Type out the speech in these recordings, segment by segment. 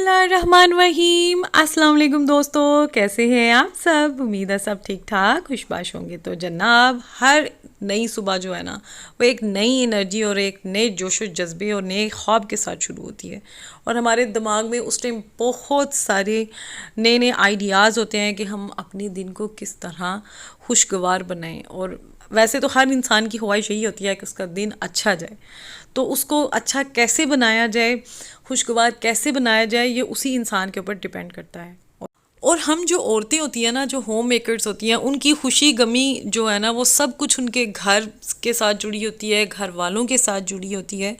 बिस्मिल्लाहिर्रहमानिर्रहीम। अस्सलाम वालेकुम दोस्तों, कैसे हैं आप सब? उम्मीद है सब ठीक ठाक खुशबाश होंगे। तो जनाब, हर नई सुबह जो है ना, वो एक नई एनर्जी और एक नए जोशो जज्बे और नए ख्वाब के साथ शुरू होती है। और हमारे दिमाग में उस टाइम बहुत सारे नए नए आइडियाज़ होते हैं कि हम अपने दिन को किस तरह खुशगवार बनाएं। और वैसे तो हर इंसान की ख्वाहिश यही होती है कि उसका दिन अच्छा जाए, तो उसको अच्छा कैसे बनाया जाए, खुशगवार कैसे बनाया जाए, ये उसी इंसान के ऊपर डिपेंड करता है। और हम जो औरतें होती हैं ना, जो होम मेकर्स होती हैं, उनकी खुशी गमी जो है ना, वो सब कुछ उनके घर के साथ जुड़ी होती है, घर वालों के साथ जुड़ी होती है।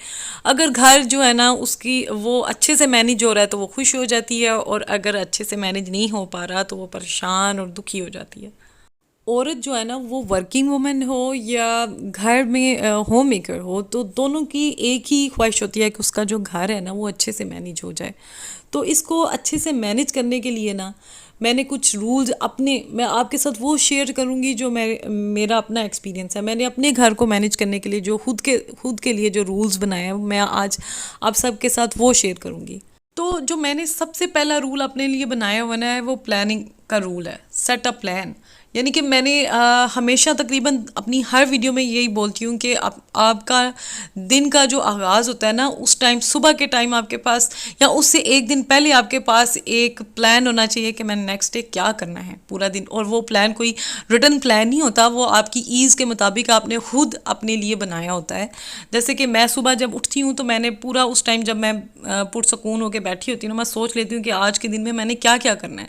अगर घर जो है ना उसकी वो अच्छे से मैनेज हो रहा है तो वो खुश हो जाती है, और अगर अच्छे से मैनेज नहीं हो पा रहा तो वो परेशान और दुखी हो जाती है। औरत जो है ना, वो वर्किंग वुमन हो या घर में होम मेकर हो, तो दोनों की एक ही ख्वाहिश होती है कि उसका जो घर है ना वो अच्छे से मैनेज हो जाए। तो इसको अच्छे से मैनेज करने के लिए ना, मैंने कुछ रूल्स अपने मैं आपके साथ वो शेयर करूँगी जो मेरा अपना एक्सपीरियंस है। मैंने अपने घर को मैनेज करने के लिए जो खुद के लिए जो रूल्स बनाए हैं, मैं आज आप सबके साथ वो शेयर करूँगी। तो जो मैंने सबसे पहला रूल अपने लिए बनाया हुआ है वो प्लानिंग का रूल है, सेट अ प्लान। यानी कि मैंने हमेशा तकरीबन अपनी हर वीडियो में यही बोलती हूँ कि आपका दिन का जो आगाज़ होता है ना, उस टाइम सुबह के टाइम आपके पास या उससे एक दिन पहले आपके पास एक प्लान होना चाहिए कि मैंने नेक्स्ट डे क्या करना है पूरा दिन। और वो प्लान कोई रिटन प्लान नहीं होता, वो आपकी ईज़ के मुताबिक आपने खुद अपने लिए बनाया होता है। जैसे कि मैं सुबह जब उठती हूँ तो मैंने पूरा उस टाइम जब मैं पुरसकून होकर बैठी होती हूँ ना, मैं सोच लेती हूँ कि आज के दिन में मैंने क्या क्या करना है।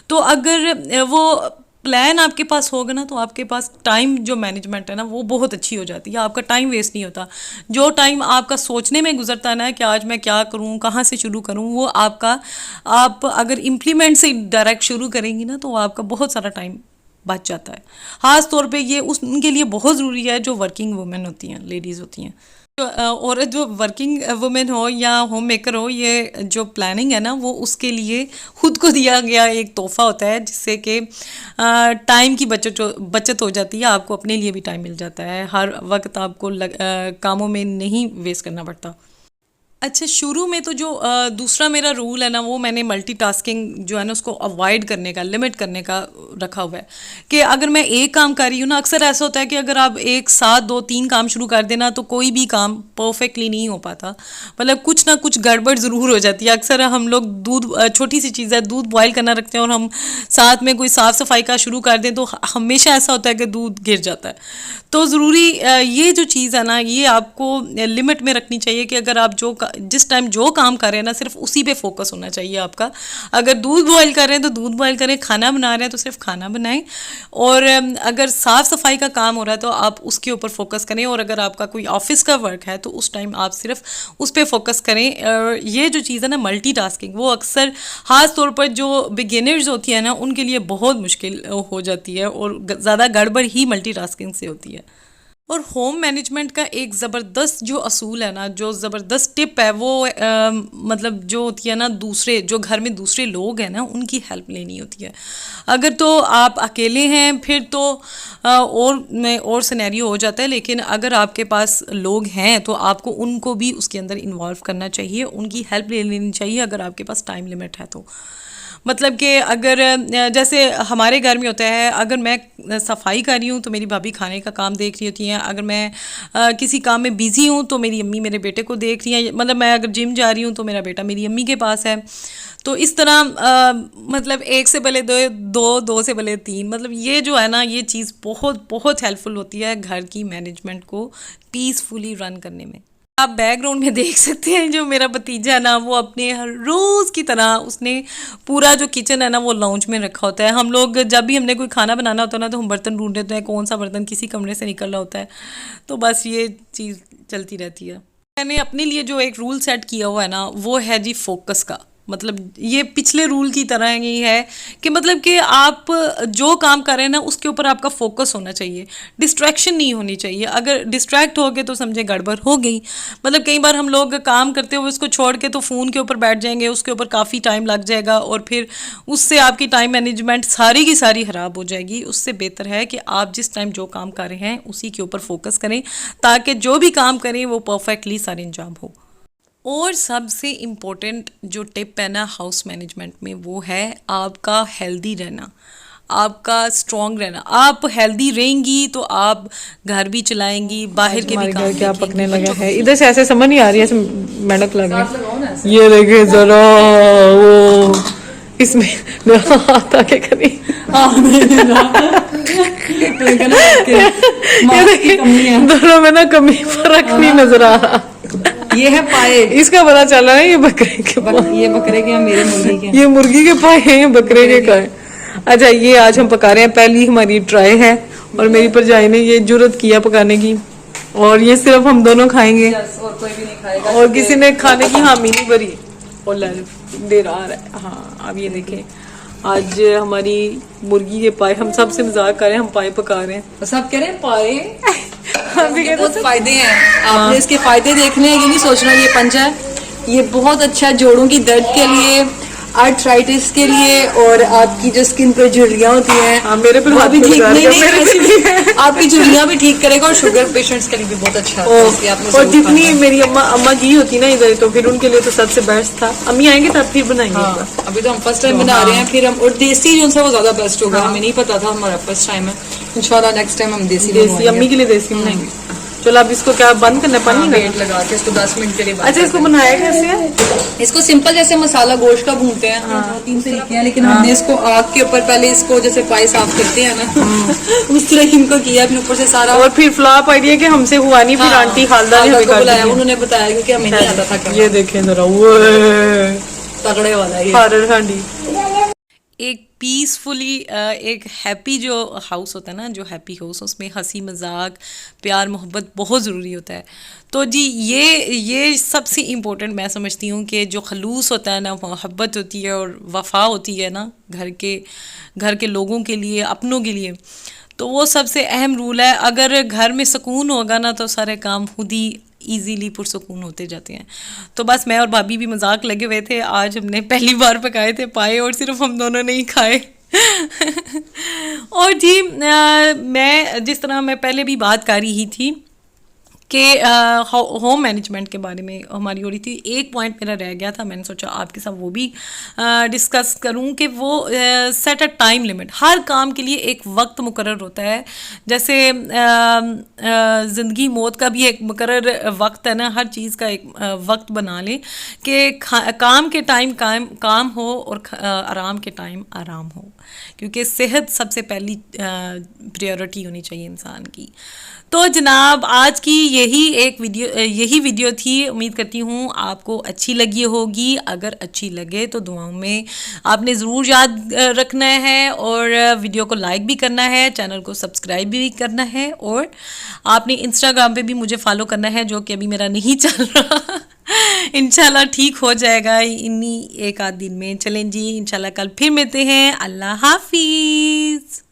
तो अगर वो प्लान आपके पास होगा ना, तो आपके पास टाइम जो मैनेजमेंट है ना वो बहुत अच्छी हो जाती है, आपका टाइम वेस्ट नहीं होता। जो टाइम आपका सोचने में गुजरता है ना कि आज मैं क्या करूँ, कहाँ से शुरू करूँ, वो आप अगर इम्प्लीमेंट से डायरेक्ट शुरू करेंगी ना, तो वो आपका बहुत सारा टाइम बच जाता है। ख़ास तौर पे ये उनके लिए बहुत ज़रूरी है जो वर्किंग वुमेन होती हैं, लेडीज़ होती हैं। औरत जो वर्किंग वुमेन हो या होम मेकर हो, ये जो प्लानिंग है ना, वो उसके लिए खुद को दिया गया एक तोहफा होता है, जिससे कि टाइम की बचत हो जाती है। आपको अपने लिए भी टाइम मिल जाता है, हर वक्त आपको कामों में नहीं वेस्ट करना पड़ता। अच्छा, शुरू में तो जो दूसरा मेरा रूल है ना, वो मैंने मल्टीटास्किंग जो है ना उसको अवॉइड करने का, लिमिट करने का रखा हुआ है। कि अगर मैं एक काम कर रही हूँ ना, अक्सर ऐसा होता है कि अगर आप एक साथ दो तीन काम शुरू कर देना तो कोई भी काम परफेक्टली नहीं हो पाता, मतलब कुछ ना कुछ गड़बड़ ज़रूर हो जाती है। अक्सर हम लोग दूध, छोटी सी चीज़ है, दूध बॉयल करना रखते हैं और हम साथ में कोई साफ़ सफाई का शुरू कर दें तो हमेशा ऐसा होता है कि दूध गिर जाता है। तो ज़रूरी ये जो चीज़ है ना, ये आपको लिमिट में रखनी चाहिए कि अगर आप जिस टाइम जो काम कर रहे हैं ना, सिर्फ उसी पे फोकस होना चाहिए आपका। अगर दूध बॉयल कर रहे हैं तो दूध बॉयल करें, खाना बना रहे हैं तो सिर्फ खाना बनाएं, और अगर साफ़ सफाई का काम हो रहा है तो आप उसके ऊपर फोकस करें, और अगर आपका कोई ऑफिस का वर्क है तो उस टाइम आप सिर्फ उस पर फोकस करें। ये जो चीज़ है ना मल्टीटास्किंग, वो अक्सर ख़ास तौर पर जो बिगिनर्स होती है ना, उनके लिए बहुत मुश्किल हो जाती है, और ज़्यादा गड़बड़ ही मल्टीटास्किंग से होती है। और होम मैनेजमेंट का एक ज़बरदस्त जो असूल है ना, जो ज़बरदस्त टिप है, वो मतलब जो होती है ना, दूसरे जो घर में दूसरे लोग हैं ना, उनकी हेल्प लेनी होती है। अगर तो आप अकेले हैं फिर तो और सिनेरियो हो जाता है, लेकिन अगर आपके पास लोग हैं तो आपको उनको भी उसके अंदर इन्वॉल्व करना चाहिए, उनकी हेल्प ले लेनी चाहिए अगर आपके पास टाइम लिमिट है तो। मतलब कि अगर जैसे हमारे घर में होता है, अगर मैं सफाई कर रही हूँ तो मेरी भाभी खाने का काम देख रही होती हैं, अगर मैं किसी काम में बिज़ी हूँ तो मेरी अम्मी मेरे बेटे को देख रही हैं, मतलब मैं अगर जिम जा रही हूँ तो मेरा बेटा मेरी अम्मी के पास है। तो इस तरह मतलब एक से भले दो, दो से भले तीन, मतलब ये जो है ना, ये चीज़ बहुत बहुत हेल्पफुल होती है घर की मैनेजमेंट को पीसफुली रन करने में। आप बैकग्राउंड में देख सकते हैं जो मेरा भतीजा है ना, वो अपने हर रोज़ की तरह उसने पूरा जो किचन है ना वो लाउंज में रखा होता है। हम लोग जब भी हमने कोई खाना बनाना होता है ना, तो हम बर्तन ढूंढ लेते हैं, कौन सा बर्तन किसी कमरे से निकल रहा होता है। तो बस ये चीज़ चलती रहती है। मैंने अपने लिए जो एक रूल सेट किया हुआ है ना, वो है जी फोकस का। मतलब ये पिछले रूल की तरह ही है कि मतलब कि आप जो काम कर रहे हैं ना, उसके ऊपर आपका फोकस होना चाहिए, डिस्ट्रैक्शन नहीं होनी चाहिए। अगर डिस्ट्रैक्ट हो गए तो समझे गड़बड़ हो गई। मतलब कई बार हम लोग काम करते हुए उसको छोड़ के तो फ़ोन के ऊपर बैठ जाएंगे, उसके ऊपर काफ़ी टाइम लग जाएगा, और फिर उससे आपकी टाइम मैनेजमेंट सारी की सारी ख़राब हो जाएगी। उससे बेहतर है कि आप जिस टाइम जो काम कर रहे हैं उसी के ऊपर फोकस करें, ताकि जो भी काम करें वो परफेक्टली सारे अंजाम हो। और सबसे इम्पोर्टेंट जो टिप है ना हाउस मैनेजमेंट में, वो है आपका हेल्दी रहना, आपका स्ट्रांग रहना। आप हेल्दी रहेंगी तो आप घर भी चलाएंगी, बाहर के भी हमारे काम घर क्या देखेंगी, पकने लगा बच्चों है, को इधर से ऐसे समझ नहीं आ रही है, ऐसे मेंढक लग रही साथ लगाओ ना है। ऐसे। ये देखे जरा, वो इसमें मेरा हाथ आके करी। ये देखिए दोनों में ना कमी फर्क नहीं नजर आ रहा। ये है पाए, इसका पता चल रहा है ये बकरे के पाए, ये बकरे के, मेरे मुर्गी के। ये मुर्गी के पाए हैं, ये बकरे के पाए। अच्छा, ये आज हम पका रहे हैं, पहली हमारी ट्राई है और मेरी भरजाई ने ये जुर्रत किया पकाने की, और ये सिर्फ हम दोनों खाएंगे और कोई भी नहीं खाएगा। और किसी ने खाने की हामी नहीं भरी। और दे रहा है। हाँ, अब ये देखें, आज हमारी मुर्गी के पाए, हम सबसे मजाक कर रहे हैं, हम पाए पका रहे हैं। तो सब कह रहे हैं पाए, अभी कहते बहुत फायदे हैं। आपने इसके फायदे देखने हैं, ये नहीं सोचना ये पंच है। ये बहुत अच्छा है जोड़ों की दर्द के लिए, आर्थराइटिस के लिए, और आपकी जो स्किन पर झुर्रियां होती हैं, हाँ, मेरे पे वो हाथ भी पे ठीक लगा नहीं, दिया, नहीं मेरे ऐसी पे भी आपकी झुर्रियां भी ठीक करेगा, और शुगर पेशेंट्स के लिए भी बहुत अच्छा है। इसलिए आपने और जरूर जितनी खाना है। मेरी अम्मा जी होती ना इधर, तो फिर उनके लिए तो सबसे बेस्ट था। अम्मी आएंगे तब फिर बनाएंगे। हाँ, अभी तो हम फर्स्ट टाइम बना रहे हैं, फिर हम, और देसी जो सा वो ज्यादा बेस्ट होगा। हमें नहीं पता था, हमारा फर्स्ट टाइम है। इंशाल्लाह नेक्स्ट टाइम हम देसी देसी अम्मी के लिए देसी बनाएंगे। चलो अब इसको क्या बंद करना है, पानी वेट लगा। लगा के इसको 10 मिनट के लिए बंद अच्छा, इसको कर दें। बनाया कैसे है? इसको सिंपल जैसे मसाला गोश्त का भूनते हैं, दो तीन तरीके हैं, लेकिन हमने इसको आग के ऊपर पहले इसको जैसे पाई साफ करते हैं ना उस तरह इनको किया, अपने ऊपर से सारा। और फिर फ्लॉप आइडिया कि हमसे हुआ नहीं, फिर हाँ, आंटी खालदा ने खालदा हमें को कर बुलाया, दिया। उन्होंने बताया क्योंकि हमें नहीं आता था ये देखें जरा, वो तगड़े वाला ये। हॉरर हांडी। एक पीसफुली एक हैप्पी जो हाउस होता है ना, जो हैप्पी हाउस, उसमें हंसी मजाक प्यार मोहब्बत बहुत ज़रूरी होता है। तो जी ये सबसे इम्पोर्टेंट मैं समझती हूँ कि जो खलूस होता है ना, मोहब्बत होती है और वफा होती है ना घर के लोगों के लिए, अपनों के लिए, तो वो सबसे अहम रूल है। अगर घर में सुकून होगा ना तो सारे काम खुद ही इजीली पुरसुकून होते जाते हैं। तो बस मैं और भाभी भी मजाक लगे हुए थे, आज हमने पहली बार पकाए थे पाए, और सिर्फ हम दोनों ने ही खाए। और जी मैं जिस तरह मैं पहले भी बात कर रही थी कि होम मैनेजमेंट के बारे में हमारी हो रही थी, एक पॉइंट मेरा रह गया था, मैंने सोचा आपके साथ वो भी डिस्कस करूं कि वो सेट अ टाइम लिमिट। हर काम के लिए एक वक्त मुकर्रर होता है, जैसे ज़िंदगी मौत का भी एक मुकर्रर वक्त है ना, हर चीज़ का एक वक्त बना लें कि काम के टाइम काम हो और आराम के टाइम आराम हो, क्योंकि सेहत सबसे पहली प्रायोरिटी होनी चाहिए इंसान की। तो जनाब आज की यही वीडियो थी। उम्मीद करती हूँ आपको अच्छी लगी होगी। अगर अच्छी लगे तो दुआओं में आपने ज़रूर याद रखना है, और वीडियो को लाइक भी करना है, चैनल को सब्सक्राइब भी करना है, और आपने इंस्टाग्राम पे भी मुझे फॉलो करना है, जो कि अभी मेरा नहीं चल रहा। इंशाल्लाह ठीक हो जाएगा इन्हीं एक आध दिन में। चलें जी, इंशाल्लाह कल फिर मिलते हैं। अल्लाह हाफिज़।